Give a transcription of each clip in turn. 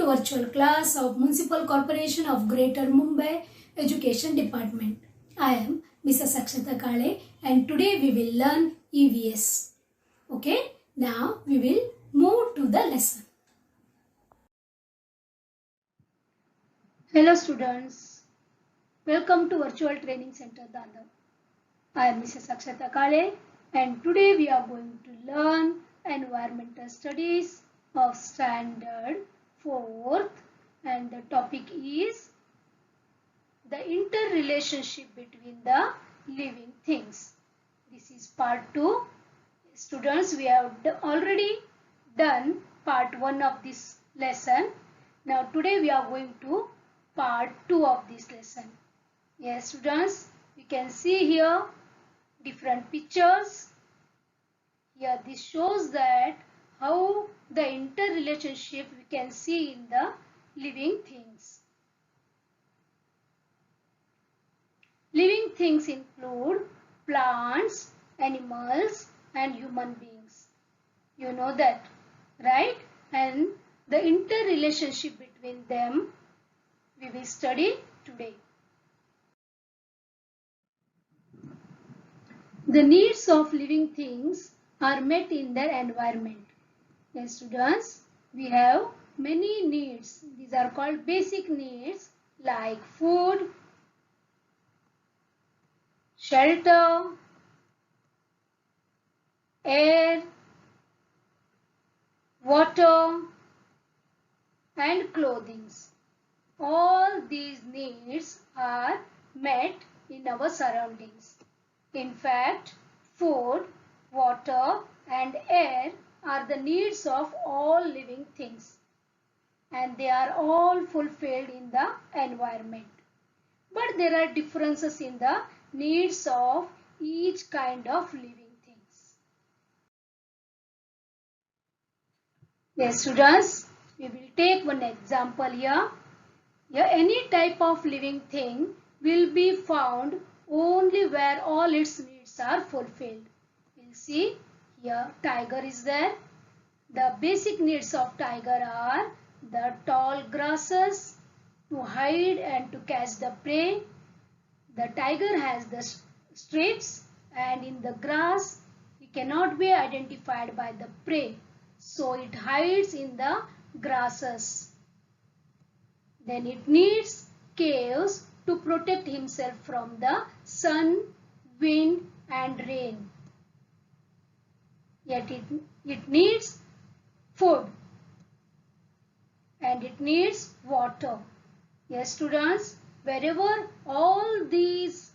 virtual class of Municipal Corporation of Greater Mumbai Education Department. I am Mrs. Akshata Kale and today we will learn EVS. Okay, now we will move to the lesson. Hello students, welcome to Virtual Training Center Dadar. I am Mrs. Akshata Kale and today we are going to learn Environmental Studies of Standard 4th and the topic is the interrelationship between the living things. This is part 2. Students, we have already done part 1 of this lesson. Now today we are going to part 2 of this lesson. Yes students, you can see here different pictures. Here this shows that how the interrelationship we can see in the living things. Living things include plants, animals and human beings. You know that, right? And the interrelationship between them we will study today. The needs of living things are met in their environment. Yes, students, we have many needs. These are called basic needs like food, shelter, air, water and clothing. All these needs are met in our surroundings. In fact, food, water and air are the needs of all living things and they are all fulfilled in the environment. But there are differences in the needs of each kind of living things. Yes, students, we will take one example here. Here, any type of living thing will be found only where all its needs are fulfilled. We'll see here tiger is there. The basic needs of tiger are the tall grasses to hide and to catch the prey. The tiger has the stripes and in the grass it cannot be identified by the prey. So it hides in the grasses. Then it needs caves to protect himself from the sun, wind and rain. Yet it needs food and it needs water. Yes students, wherever all these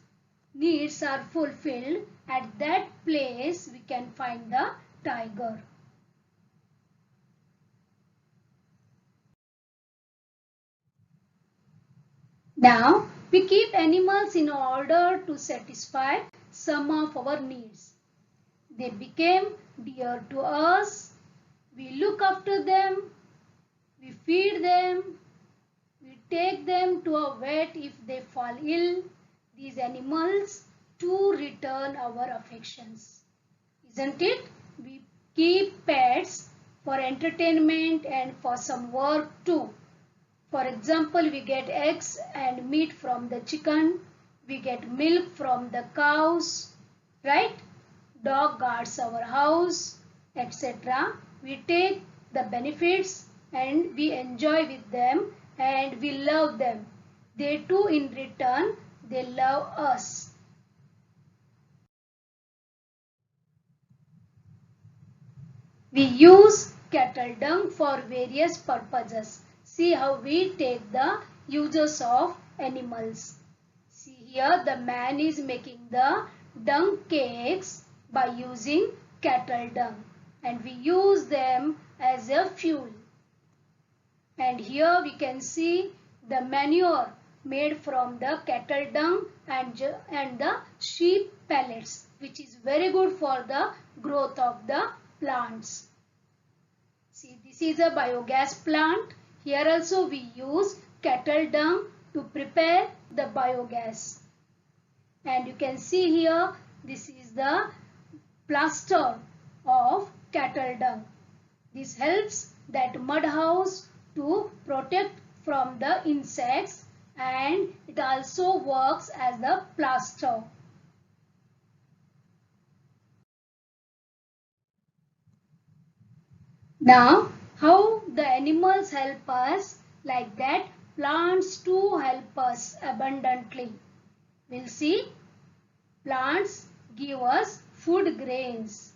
needs are fulfilled, at that place we can find the tiger. Now, we keep animals in order to satisfy some of our needs. They became dear to us. We look after them. We feed them. We take them to a vet if they fall ill. These animals too return our affections. Isn't it? We keep pets for entertainment and for some work too. For example, we get eggs and meat from the chicken. We get milk from the cows, right? Dog guards our house, etc. We take the benefits and we enjoy with them and we love them. They too in return, they love us. We use cattle dung for various purposes. See how we take the uses of animals. See here the man is making the dung cakes by using cattle dung and we use them as a fuel. And here we can see the manure made from the cattle dung and the sheep pellets, which is very good for the growth of the plants. See, this is a biogas plant. Here also we use cattle dung to prepare the biogas. And you can see here this is the plaster of cattle dung. This helps that mud house to protect from the insects, and it also works as the plaster. Now, how the animals help us, like that plants too help us abundantly. We'll see. Plants give us food grains.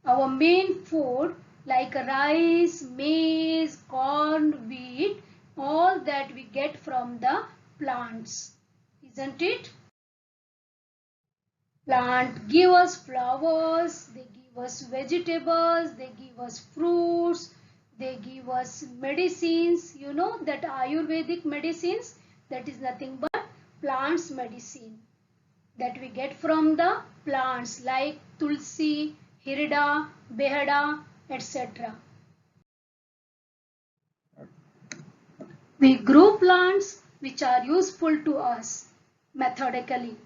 Our main food like rice, maize, corn, wheat, all that we get from the plants, isn't it? Plant give us flowers, they give us vegetables, they give us fruits, they give us medicines. You know that Ayurvedic medicines, that is nothing but plants medicine that we get from the plants like tulsi, hirida, behada, etc. We grow plants which are useful to us methodically.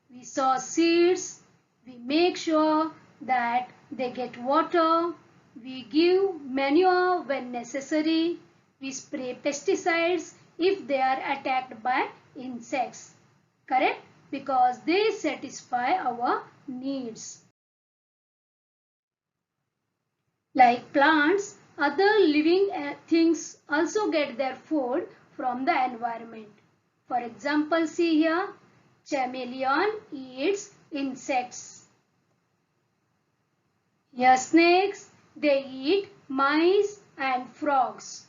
We sow seeds, we make sure that they get water, we give manure when necessary, we spray pesticides if they are attacked by insects. Correct? Because they satisfy our needs. Like plants, other living things also get their food from the environment. For example, see here, chameleon eats insects. Here snakes, they eat mice and frogs.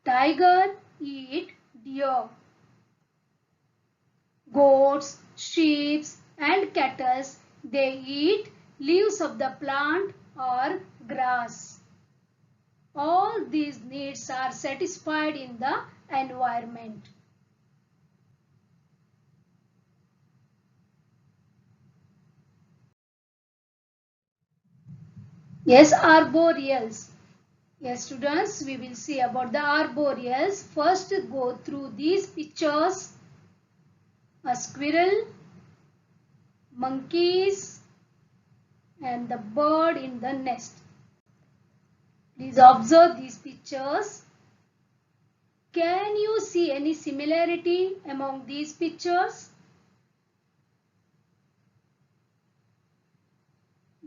Tiger eat deer. Goats, sheep and cattle, they eat leaves of the plant or grass. All these needs are satisfied in the environment. Yes, arboreals. Yes, students, we will see about the arboreals. First, go through these pictures. A squirrel, monkeys, and the bird in the nest. Please observe these pictures. Can you see any similarity among these pictures?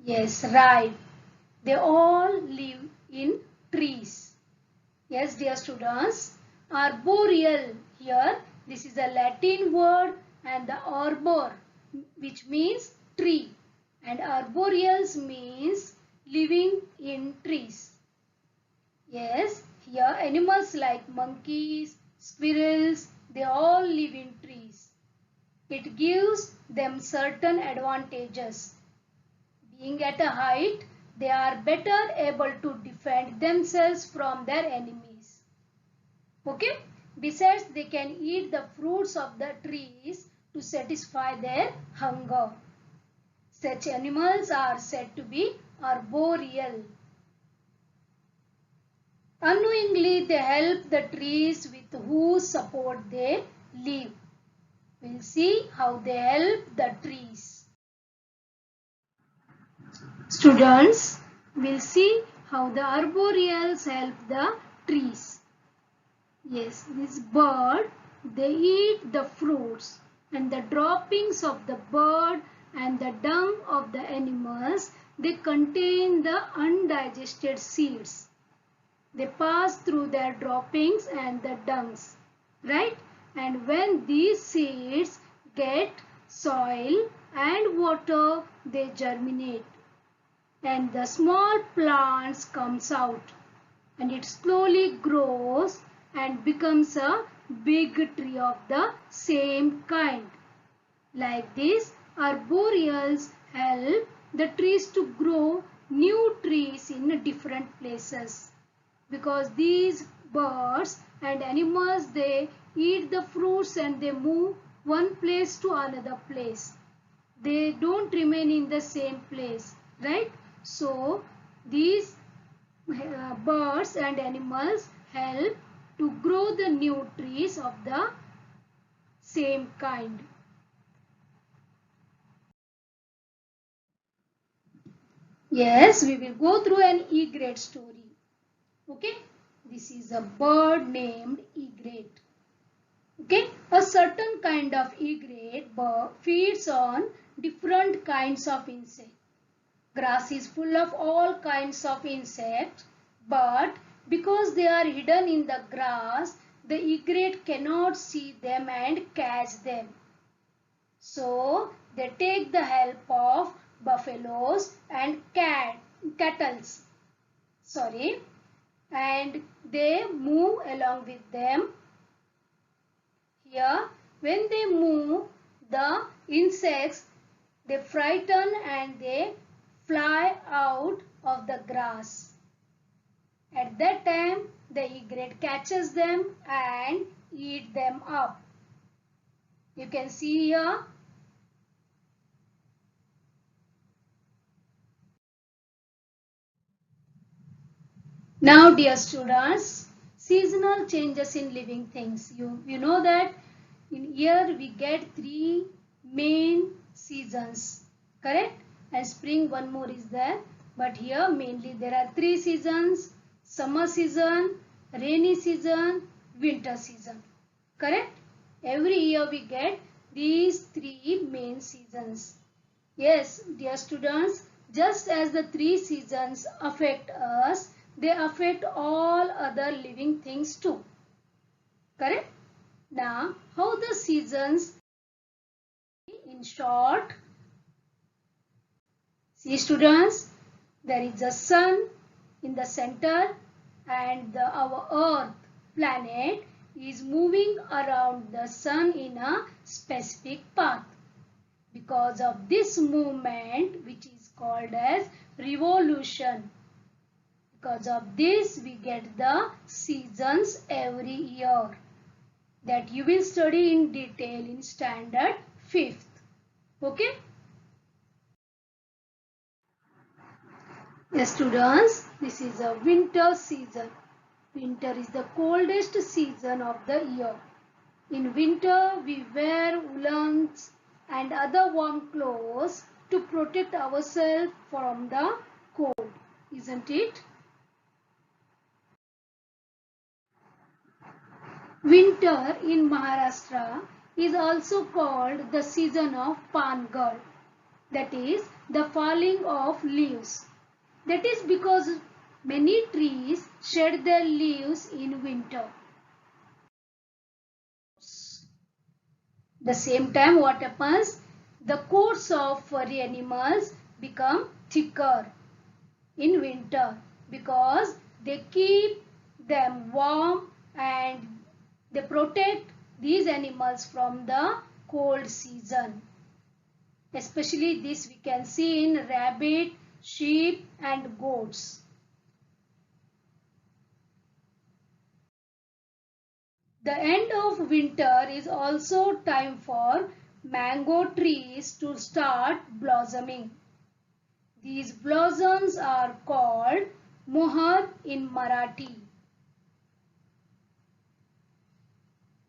Yes, right. They all live in trees. Yes, dear students, arboreal here, this is a Latin word, and the arbor, which means tree, and arboreals means living in trees. Yes, here animals like monkeys, squirrels, they all live in trees. It gives them certain advantages. Being at a height, they are better able to defend themselves from their enemies. Okay? Besides, they can eat the fruits of the trees to satisfy their hunger. Such animals are said to be arboreal. Unknowingly, they help the trees with whose support they live. We'll see how they help the trees. Students, we'll see how the arboreals help the trees. Yes, this bird, they eat the fruits, and the droppings of the bird and the dung of the animals, they contain the undigested seeds. They pass through their droppings and the dungs, right? And when these seeds get soil and water, they germinate. And the small plants comes out. And it slowly grows and becomes a big tree of the same kind. Like this, arboreals help the trees to grow new trees in different places. Because these birds and animals, they eat the fruits and they move one place to another place. They don't remain in the same place, right? So these birds and animals help to grow the new trees of the same kind. Yes, we will go through an E-grade story. Okay, this is a bird named egret. Okay, a certain kind of egret bird feeds on different kinds of insects. Grass is full of all kinds of insects, but because they are hidden in the grass, the egret cannot see them and catch them. So they take the help of buffaloes and cattle. Sorry, and they move along with them. Here, when they move, the insects they frighten and they fly out of the grass. At that time, the egret catches them and eat them up. You can see here. Now, dear students, seasonal changes in living things. You know that in year we get three main seasons, correct? And spring one more is there. But here mainly there are three seasons: summer season, rainy season, winter season, correct? Every year we get these three main seasons. Yes, dear students, just as the three seasons affect us, they affect all other living things too. Correct? Now, how the seasons in short? See students, there is a sun in the center and our earth planet is moving around the sun in a specific path. Because of this movement, which is called as revolution, because of this we get the seasons every year that you will study in detail in standard 5th. Okay? Yes, students, this is a winter season. Winter is the coldest season of the year. In winter, we wear woolens and other warm clothes to protect ourselves from the cold, isn't it? Winter in Maharashtra is also called the season of Pangal, that is the falling of leaves. That is because many trees shed their leaves in winter. The same time what happens? The coats of furry animals become thicker in winter because they keep them warm and they protect these animals from the cold season. Especially this we can see in rabbit, sheep and goats. The end of winter is also time for mango trees to start blossoming. These blossoms are called mohar in Marathi.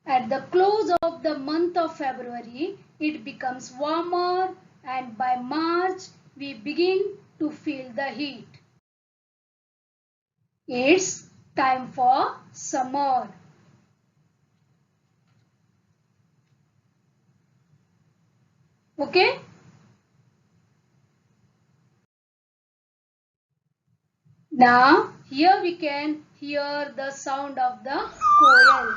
At the close of the month of February, it becomes warmer and by March, we begin to feel the heat. It's time for summer. Okay? Now, here we can hear the sound of the koel.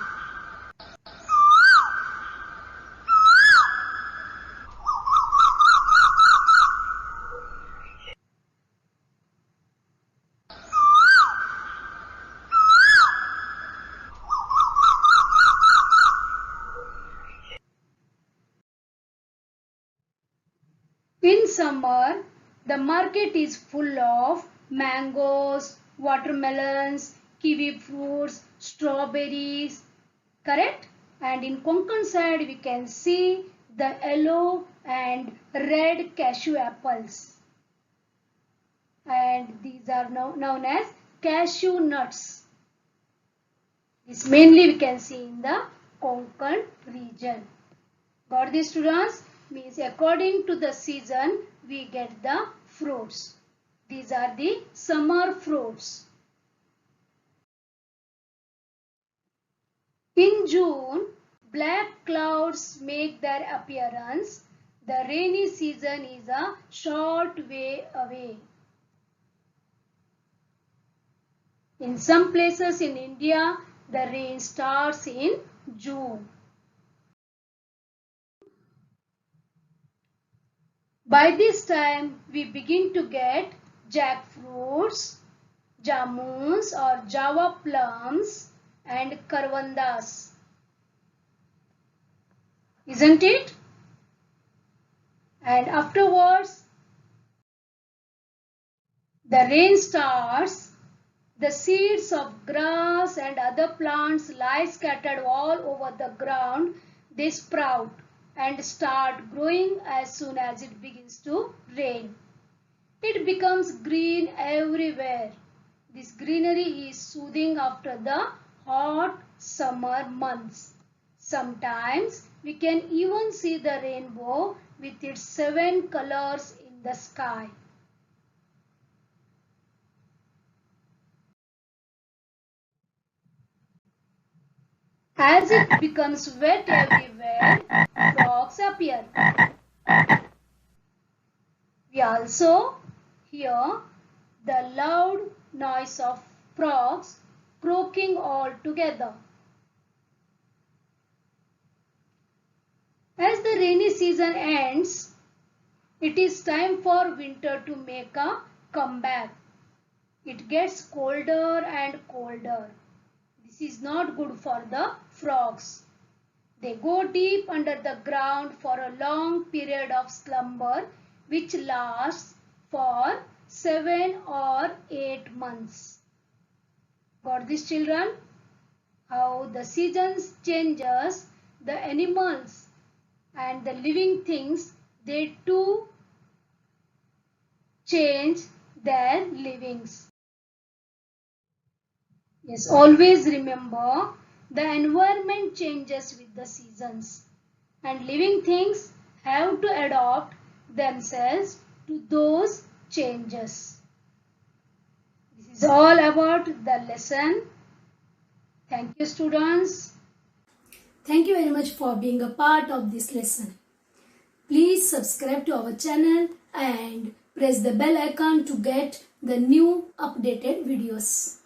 In summer, the market is full of mangoes, watermelons, kiwi fruits, strawberries, correct? And in Konkan side, we can see the yellow and red cashew apples. And these are known as cashew nuts. This mainly we can see in the Konkan region. Got this students? Means according to the season we get the fruits. These are the summer fruits. In June, black clouds make their appearance. The rainy season is a short way away. In some places in India, the rain starts in June. By this time, we begin to get jackfruits, jamuns or Java plums and karvandas. Isn't it? And afterwards, the rain starts. The seeds of grass and other plants lie scattered all over the ground. They sprout and start growing as soon as it begins to rain. It becomes green everywhere. This greenery is soothing after the hot summer months. Sometimes we can even see the rainbow with its 7 colors in the sky. As it becomes wet everywhere, frogs appear. We also hear the loud noise of frogs croaking all together. As the rainy season ends, it is time for winter to make a comeback. It gets colder and colder. This is not good for the frogs. They go deep under the ground for a long period of slumber which lasts for 7 or 8 months. Got this, children? How the seasons changes, the animals and the living things, they too change their livings. Yes, always remember the environment changes with the seasons and living things have to adapt themselves to those changes. This is all about the lesson. Thank you, students. Thank you very much for being a part of this lesson. Please subscribe to our channel and press the bell icon to get the new updated videos.